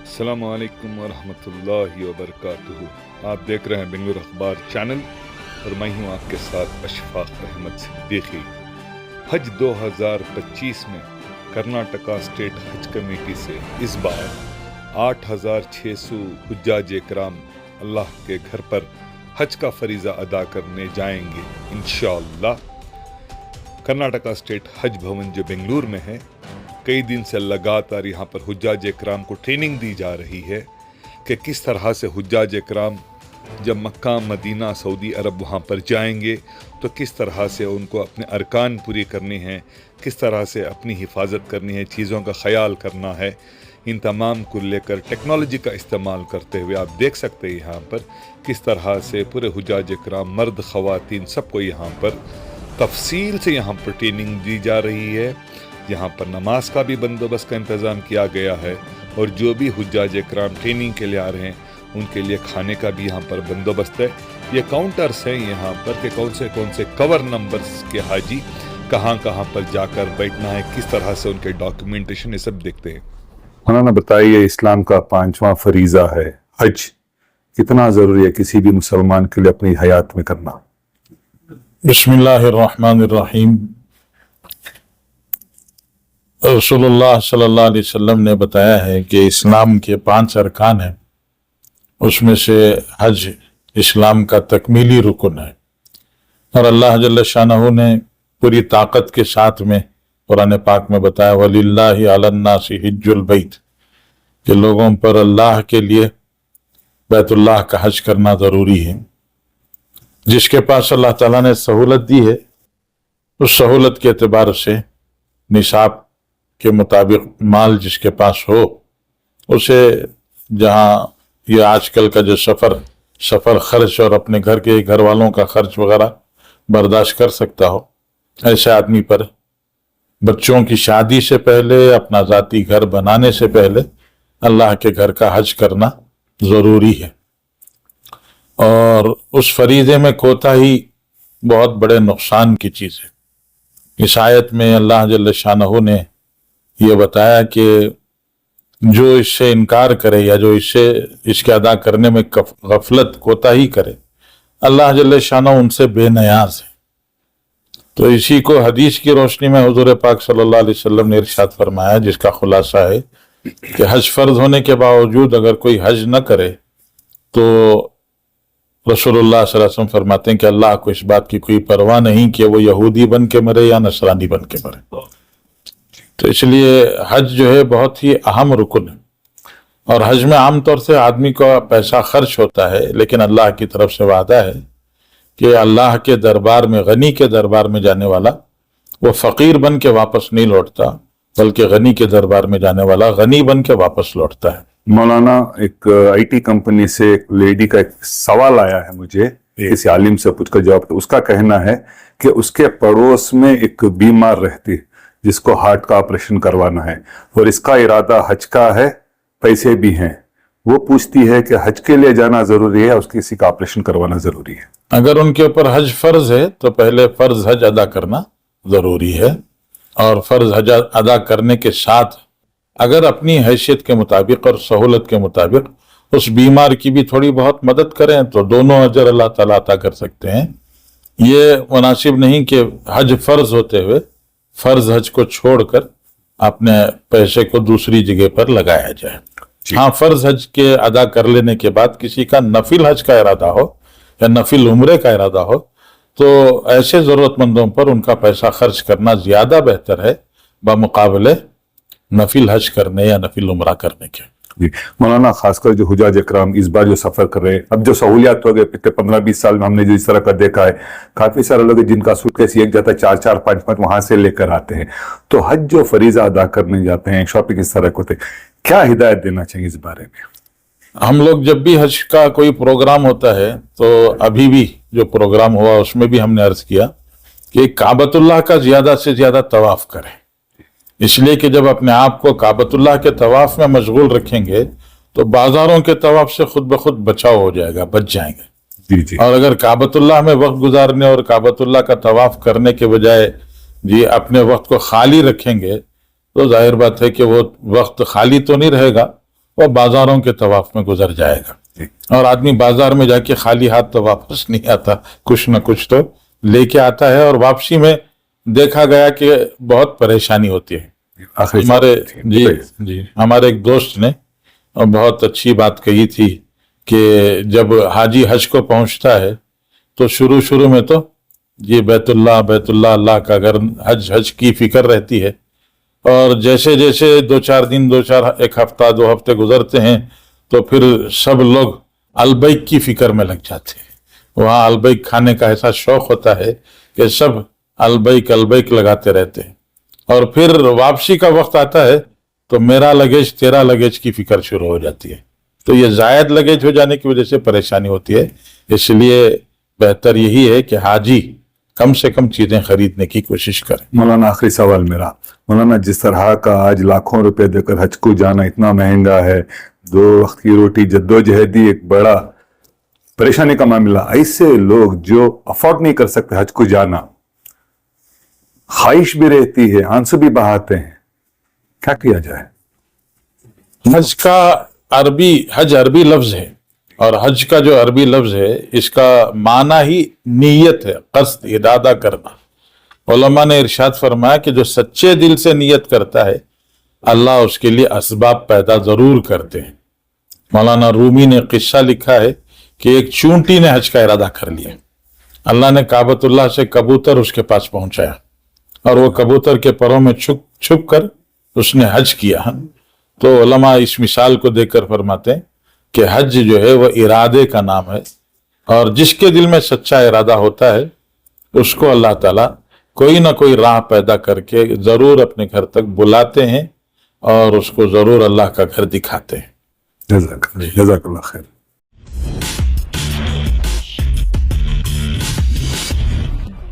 अस्सलाम वालेकुम वरहमतुल्लाहि वबरकातुहू। आप देख रहे हैं बेंगलुरु अखबार चैनल और मैं हूं आपके साथ अशफाक अहमद सिद्दीकी। हज 2025 में कर्नाटका स्टेट हज कमेटी से इस बार 8,600 हुज्जाज इकराम अल्लाह के घर पर हज का फरीज़ा अदा करने जाएंगे इंशाअल्लाह। कर्नाटका स्टेट हज भवन जो बेंगलुरु में है, कई दिन से लगातार यहाँ पर हुज्जाज इकराम को ट्रेनिंग दी जा रही है कि किस तरह से हुज्जाज इकराम जब मक्का मदीना सऊदी अरब वहाँ पर जाएंगे तो किस तरह से उनको अपने अरकान पूरी करने हैं, किस तरह से अपनी हिफाजत करनी है, चीज़ों का ख्याल करना है। इन तमाम को लेकर टेक्नोलॉजी का इस्तेमाल करते हुए आप देख सकते हैं यहाँ पर किस तरह से पूरे हुज्जाज इकराम मर्द ख़वातीन सबको यहाँ पर तफसील से यहाँ पर ट्रेनिंग दी जा रही है। यहाँ पर नमाज का भी बंदोबस्त का इंतज़ाम किया गया है और जो भी हुज्जाज इकराम ट्रेनिंग के लिए आ रहे हैं उनके लिए खाने का भी यहाँ पर बंदोबस्त है। ये काउंटर्स हैं यहाँ पर कि कौन से कवर नंबर्स के हाजी कहाँ पर जाकर बैठना है, किस तरह से उनके डॉक्यूमेंटेशन, ये सब देखते हैं। मौलाना बताइए, इस्लाम का 5वां फरीज़ा है हज, कितना ज़रूरी है किसी भी मुसलमान के लिए अपनी हयात में करना? बिस्मिल्लाहिर्रहमानिर्रहीम। रसूलुल्लाह सल्लल्लाहु अलैहि वसल्लम ने बताया है कि इस्लाम के 5 अरकान हैं, उसमें से हज इस्लाम का तकमीली रुकन है। और अल्लाह जल्ल शानहू ने पूरी ताकत के साथ में कुरान पाक में बताया, वलिल्लाहि अलन्नासि हिज्जुल बैत, कि लोगों पर अल्लाह के लिए बैतुल्लाह का हज करना ज़रूरी है। जिसके पास अल्लाह ताला ने सहूलत दी है, उस सहूलत के एतबार से निसाब के मुताबिक माल जिसके पास हो, उसे जहाँ ये आजकल का जो सफ़र खर्च और अपने घर के घर वालों का खर्च वगैरह बर्दाश्त कर सकता हो, ऐसे आदमी पर बच्चों की शादी से पहले, अपना ज़ाती घर बनाने से पहले अल्लाह के घर का हज करना ज़रूरी है। और उस फरीज़े में कोताही बहुत बड़े नुकसान की चीज़ है। इस आयत में अल्लाह जल्ल शानहू ने ये बताया कि जो इससे इनकार करे या जो इसके अदा करने में गफलत कोताही करे, अल्लाह जल्ल शानहू उनसे बेनियाज है। तो इसी को हदीस की रोशनी में हुजूर पाक सल्लल्लाहु अलैहि वसल्लम ने इरशाद फरमाया, जिसका खुलासा है कि हज फर्ज होने के बावजूद अगर कोई हज न करे तो रसूलुल्लाह सल्लल्लाहु अलैहि वसल्लम फरमाते हैं कि अल्लाह को इस बात की कोई परवाह नहीं कि वो यहूदी बन के मरे या नसरानी बन के मरे। तो इसलिए हज जो है बहुत ही अहम रुकन है। और हज में आमतौर से आदमी का पैसा खर्च होता है, लेकिन अल्लाह की तरफ से वादा है कि अल्लाह के दरबार में, गनी के दरबार में जाने वाला वो फ़कीर बन के वापस नहीं लौटता, बल्कि गनी के दरबार में जाने वाला गनी बन के वापस लौटता है। मौलाना, एक आईटी कंपनी से एक लेडी का एक सवाल आया है मुझे, किसी आलिम से पूछकर जवाब। उसका कहना है कि उसके पड़ोस में एक बीमार रहती जिसको हार्ट का ऑपरेशन करवाना है और इसका इरादा हज का है, पैसे भी हैं। वो पूछती है कि हज के लिए जाना जरूरी है, उसके किसी का ऑपरेशन करवाना जरूरी है? अगर उनके ऊपर हज फर्ज है तो पहले फर्ज हज अदा करना जरूरी है। और फर्ज हज अदा करने के साथ अगर अपनी हैसियत के मुताबिक और सहूलत के मुताबिक उस बीमार की भी थोड़ी बहुत मदद करें तो दोनों अजर अल्लाह ताला अता कर सकते हैं। ये मुनासिब नहीं कि हज फर्ज होते हुए फर्ज हज को छोड़कर अपने पैसे को दूसरी जगह पर लगाया जाए। हाँ, फर्ज हज के अदा कर लेने के बाद किसी का नफिल हज का इरादा हो या नफिल उम्रे का इरादा हो तो ऐसे ज़रूरतमंदों पर उनका पैसा खर्च करना ज़्यादा बेहतर है बमुकाबले नफिल हज करने या नफिल उम्रा करने के। जी मौलाना, खासकर जो हुज्जाज इकराम इस बार जो सफ़र कर रहे हैं, अब जो सहूलियात हो गए पिछले 15-20 साल में हमने जो इस तरह का देखा है, काफ़ी सारे लोग जिनका सूटकेस एक जाता है 4-4, 5-5 वहाँ से लेकर आते हैं। तो हज जो फरीज़ा अदा करने जाते हैं, शॉपिंग इस तरह होते, क्या हिदायत देना चाहिए इस बारे में? हम लोग जब भी हज का कोई प्रोग्राम होता है, तो अभी भी जो प्रोग्राम हुआ उसमें भी हमने अर्ज किया कि काबतुल्लाह का ज़्यादा से ज़्यादा तवाफ़ करें। इसलिए कि जब अपने आप को काबतुल्लाह के तवाफ में मशगूल रखेंगे तो बाजारों के तवाफ से खुद ब खुद बचाव हो जाएगा, बच जाएंगे। जी जी। और अगर काबतुल्लाह में वक्त गुजारने और काबतुल्लाह का तवाफ करने के बजाय जी अपने वक्त को खाली रखेंगे तो जाहिर बात है कि वो वक्त खाली तो नहीं रहेगा, वो बाजारों के तवाफ में गुजर जाएगा। और आदमी बाजार में जाके खाली हाथ तो वापस नहीं आता, कुछ न कुछ तो लेके आता है, और वापसी में देखा गया कि बहुत परेशानी होती है। हमारे एक दोस्त ने बहुत अच्छी बात कही थी कि जब हाजी हज को पहुंचता है तो शुरू शुरू में तो ये बैतुल्लाह बैतुल्लाह अल्लाह का घर, हज की फिक्र रहती है, और जैसे जैसे 2-4 दिन, 1 हफ्ता 2 हफ्ते गुजरते हैं तो फिर सब लोग अलबैक की फिक्र में लग जाते हैं। वहाँ अलबैक खाने का ऐसा शौक होता है कि सब अलबैक अलबैक लगाते रहते हैं, और फिर वापसी का वक्त आता है तो मेरा लगेज तेरा लगेज की फिक्र शुरू हो जाती है। तो ये जायद लगेज हो जाने की वजह से परेशानी होती है। इसलिए बेहतर यही है कि हाजी कम से कम चीजें खरीदने की कोशिश करें। मौलाना आखिरी सवाल मेरा, मौलाना जिस तरह का आज लाखों रुपए देकर हज को जाना इतना महंगा है, 2 वक्त की रोटी, जद्दोजहदी एक बड़ा परेशानी का मामला, ऐसे लोग जो अफोर्ड नहीं कर सकते हज को जाना, ख्वाहिश भी रहती है, आंसू भी बहाते हैं, क्या किया जाए? हज का हज अरबी लफ्ज है, और हज का जो अरबी लफ्ज है इसका माना ही नीयत है, कस्द, इरादा करना। उलमा ने इरशाद फरमाया कि जो सच्चे दिल से नियत करता है अल्लाह उसके लिए असबाब पैदा जरूर करते हैं। मौलाना रूमी ने किस्सा लिखा है कि एक चूंटी ने हज का इरादा कर लिया, अल्लाह ने काबतुल्लाह से कबूतर उसके पास पहुंचाया, और वो कबूतर के परों में छुप कर उसने हज किया। तो उलमा इस मिसाल को देखकर फरमाते हैं कि हज जो है वह इरादे का नाम है, और जिसके दिल में सच्चा इरादा होता है उसको अल्लाह ताला कोई ना कोई राह पैदा करके जरूर अपने घर तक बुलाते हैं, और उसको जरूर अल्लाह का घर दिखाते हैं। जज़ाकल्लाह खैर।